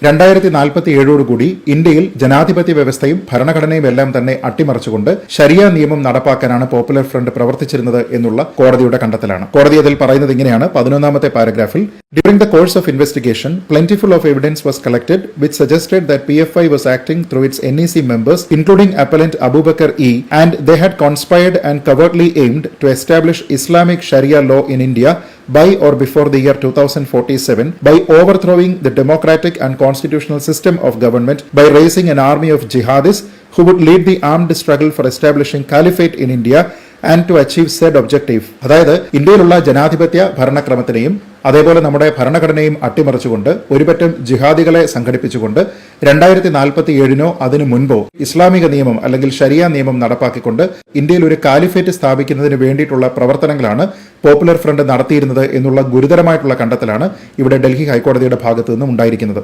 2047 ഇന്ത്യയിൽ ജനാധിപത്യ വ്യവസ്ഥയും ഭരണഘടനയും എല്ലാം തന്നെ അട്ടിമറിച്ചുകൊണ്ട് ശരിയ നിയമം നടപ്പാക്കാനാണ് പോപ്പുലർ ഫ്രണ്ട് പ്രവർത്തിച്ചിരുന്നത് എന്നുള്ള കോടതിയുടെ കണ്ടെത്തലാണ്. കോടതി അതിൽ പറയുന്നത് ഇങ്ങനെയാണ്. 11ാമത്തെ പാരഗ്രാഫിൽ during the course of investigation plentiful of evidence was collected which suggested that PFI was acting through its NEC members including appellant Abubakar E and they had conspired and covertly aimed to establish Islamic Sharia law in India by or before the year 2047 by overthrowing the democratic and constitutional system of government by raising an army of jihadists who would lead the armed struggle for establishing caliphate in India and to achieve said objective. അതായത് ഇന്ത്യയിലുള്ള ജനാധിപത്യ ഭരണക്രമത്തിനെയും അതേപോലെ നമ്മുടെ ഭരണഘടനയും അട്ടിമറിച്ചുകൊണ്ട് ഒരുപറ്റം ജിഹാദികളെ സംഘടിപ്പിച്ചുകൊണ്ട് 2047 അതിനു മുൻപോ ഇസ്ലാമിക നിയമം അല്ലെങ്കിൽ ശരിയ നിയമം നടപ്പാക്കിക്കൊണ്ട് ഇന്ത്യയിൽ ഒരു കാലിഫേറ്റ് സ്ഥാപിക്കുന്നതിന് വേണ്ടിയിട്ടുള്ള പ്രവർത്തനങ്ങളാണ് പോപ്പുലർ ഫ്രണ്ട് നടത്തിയിരുന്നത് എന്നുള്ള ഗുരുതരമായിട്ടുള്ള കണ്ടെത്തലാണ് ഇവിടെ ഡൽഹി ഹൈക്കോടതിയുടെ ഭാഗത്തു നിന്നും ഉണ്ടായിരിക്കുന്നത്.